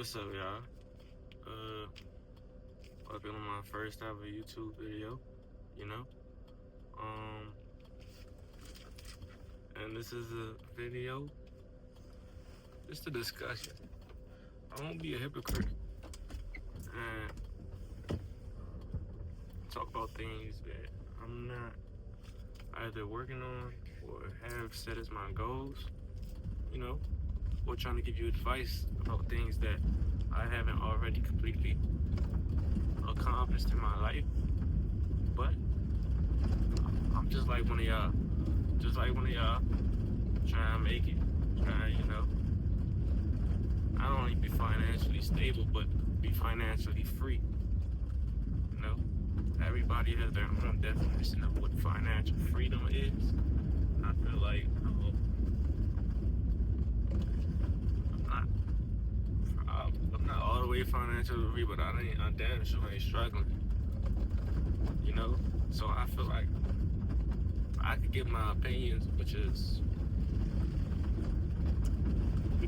What's up, y'all? Welcome to my first ever YouTube video, you know? Um, and this is a video, just a discussion. I won't be a hypocrite and talk about things that I'm not either working on or have set as my goals, you know? Or trying to give you advice about things that I haven't already completely accomplished in my life. But I'm just like one of y'all, trying to make it, trying, not only be financially stable, but be financially free. You know, everybody has their own definition of what financial freedom is. I feel like I'm not all the way financially free, but I damn sure ain't struggling. You know, so I feel like I could give my opinions, which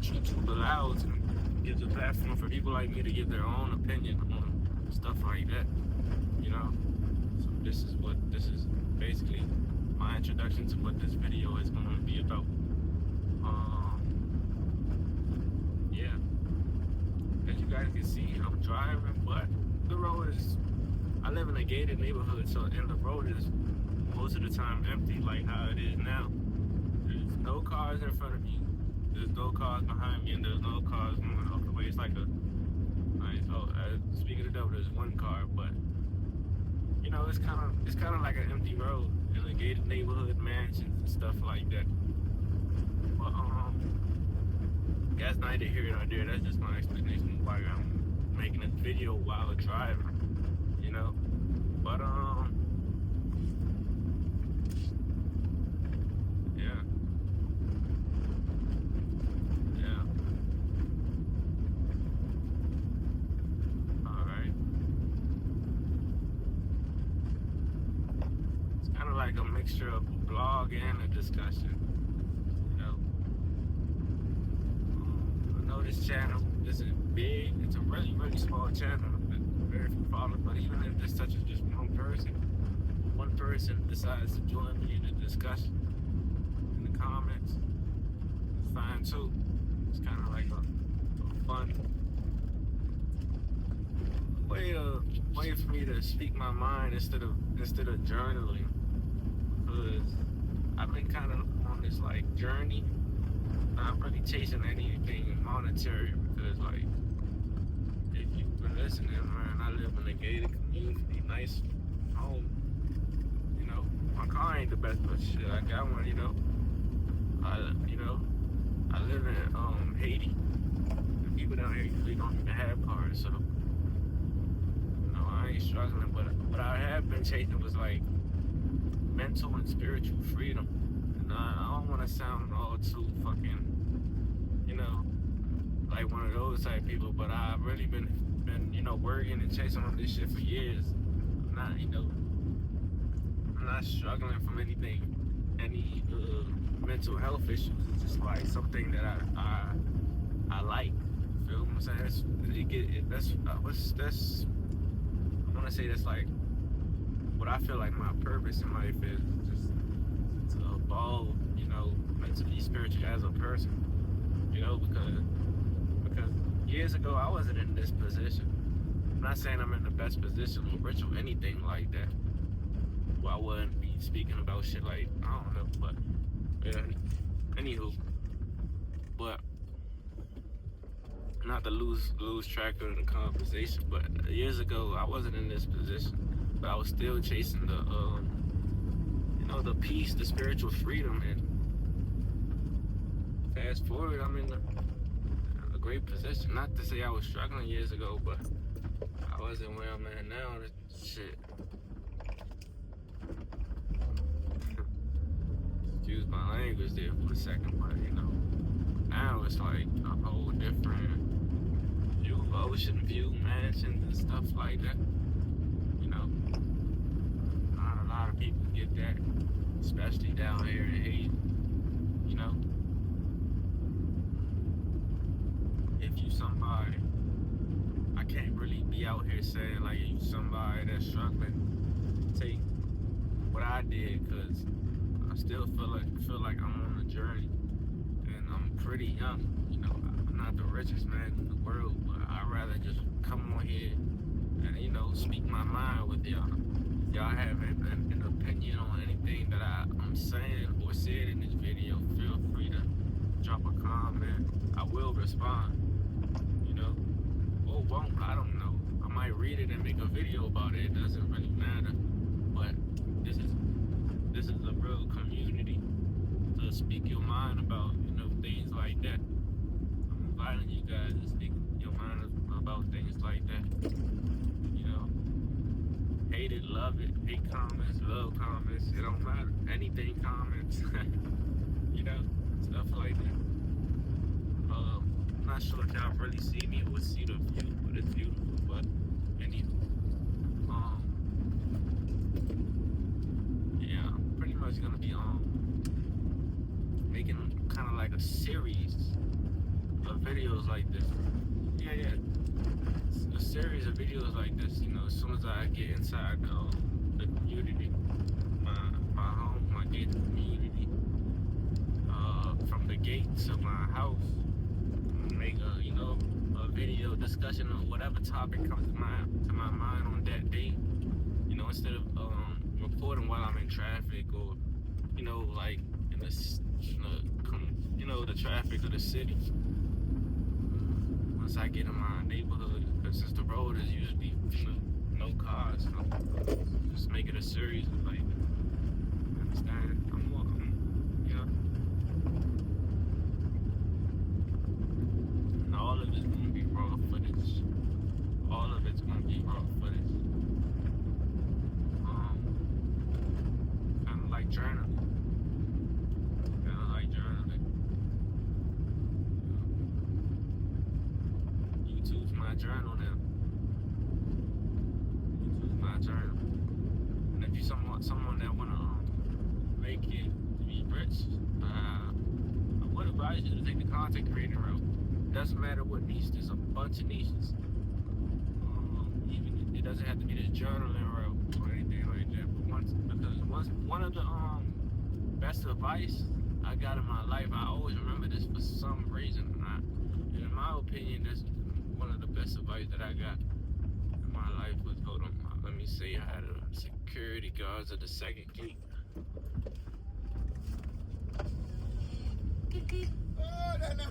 YouTube allows, and gives a platform for people like me to give their own opinion on stuff like that. You know, so this is basically my introduction to what this video is going to be about. Yeah. As you guys can see, I'm driving, but the road is, I live in a gated neighborhood, and the road is most of the time empty, like how it is now. There's no cars in front of me, there's no cars behind me, and there's no cars moving off the way. It's like speaking of the devil, there's one car, but you know, it's kind of like an empty road in a gated neighborhood, mansions and stuff like that. But that's neither here nor there. That's just my explanation of why I'm making a video while driving, you know. But yeah. All right. It's kind of like a mixture of a blog and a discussion, you know. This channel isn't big. It's a really, really small channel with very few followers. But even if this touches just one person decides to join me in a discussion in the comments, it's fine too. It's kind of like a fun way for me to speak my mind instead of journaling. Because I've been kind of on this like journey. Not really chasing anything monetary, because like, if you've been listening, man, I live in a gated community, nice home. You know, my car ain't the best, but shit, I got one. You know, I live in Haiti. The people down here usually don't even have cars, so I ain't struggling. But what I have been chasing was like mental and spiritual freedom. I don't want to sound all too fucking, like one of those type people, but I've really been, working and chasing on this shit for years. I'm not struggling from any mental health issues. It's just like something that I like. Feel what I'm saying? I want to say that's like what I feel like my purpose in life is, just to evolve, mentally, spiritually as a person, because years ago I wasn't in this position. I'm not saying I'm in the best position or rich or anything like that. Well, I wouldn't be speaking about shit like, I don't know, but yeah, anywho. But not to lose track of the conversation, but years ago I wasn't in this position, but I was still chasing the the peace, the spiritual freedom, and fast forward, I'm in a great position. Not to say I was struggling years ago, but I wasn't where I'm at now. Shit. Excuse my language there for a second, but now it's like a whole different view of ocean view, mansions and stuff like that. Not a lot of people get that, especially down here in Haiti. If you somebody can't really be out here saying like you somebody that's struggling. Take what I did, cause I still feel like I'm on a journey, and I'm pretty young. You know, I'm not the richest man in the world, but I'd rather just come on here and speak my mind with y'all. If y'all have an opinion on anything that I'm saying or said in this video, feel free to drop a comment. I will respond. You know, or won't. I don't know. I might read it and make a video about it. It doesn't really matter. But this is a real community to speak your mind about, things like that. I'm inviting you guys to speak your mind about things like that. You know, hate it, love it, hate comments, love comments. It don't matter. Anything comments. Stuff like that. I'm not sure if y'all really see me or see the view, but it's beautiful. But anyway, yeah, I'm pretty much gonna be making kind of like a series of videos like this. Yeah, a series of videos like this. As soon as I get inside the community, my home, my gated community, from the gate to my house, make a video discussion on whatever topic comes to my mind on that day. Instead of recording while I'm in traffic or like in the traffic of the city. Once I get in my neighborhood, because since the road is usually no cars, so just make it a series of like, understand? And all of it's gonna be raw footage. All of it's gonna be raw footage. Kind of like journaling. YouTube's my journal now. YouTube's my journal. And if you're someone that wanna make it to be rich, I would advise you to take the content creating route. Doesn't matter what niche. There's a bunch of niches. Even it doesn't have to be the journaling route or anything like that. But one of the best advice I got in my life, I always remember this for some reason. And in my opinion, this is one of the best advice that I got in my life. Was, hold on, let me see. I had a security guards at the second gate.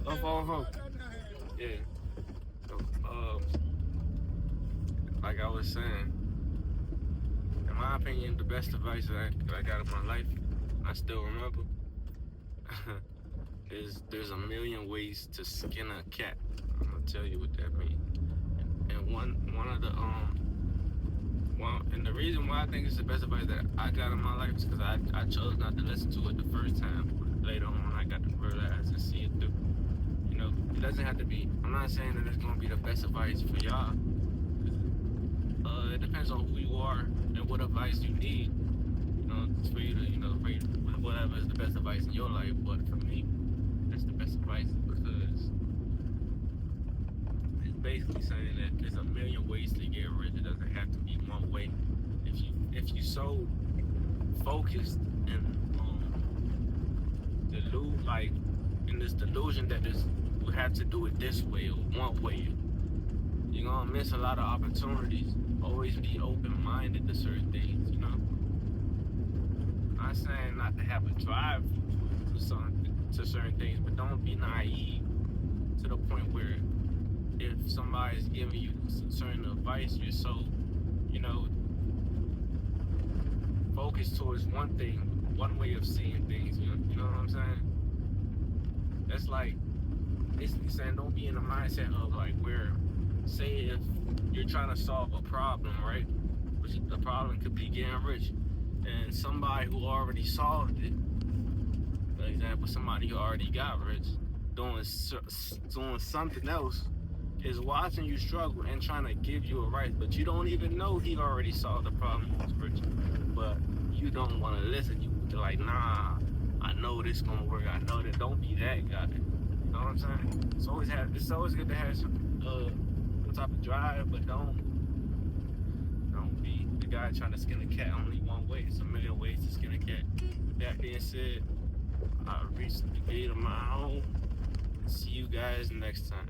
Oh. Yeah. So, like I was saying, in my opinion, the best advice that I got in my life, I still remember, is there's a million ways to skin a cat. I'm gonna tell you what that means. And one of the and the reason why I think it's the best advice that I got in my life is because I chose not to listen to it the first time. But later on, I got to realize and see it through. It doesn't have to be. I'm not saying that it's gonna be the best advice for y'all. It depends on who you are and what advice you need. For you to, for whatever is the best advice in your life. But for me, that's the best advice because it's basically saying that there's a million ways to get rich. It doesn't have to be one way. If you so focused and in this delusion that you have to do it this way or one way, you're gonna miss a lot of opportunities. Always be open-minded to certain things. I'm not saying not to have a drive to certain things, but don't be naive to the point where if somebody's giving you certain advice, you're so, focused towards one thing, one way of seeing things. You know what I'm saying? That's like basically saying don't be in the mindset of like where, say if you're trying to solve a problem, right? Which the problem could be getting rich. And somebody who already solved it, for example, somebody who already got rich, doing something else, is watching you struggle and trying to give you advice, but you don't even know he already solved the problem and was rich. But you don't want to listen. You're like, nah, I know this gonna work. I know that. Don't be that guy. You know what I'm saying? It's always good to have some type of drive, but don't be the guy trying to skin a cat only one way. It's a million ways to skin a cat. With that being said, I reached the gate of my home. See you guys next time.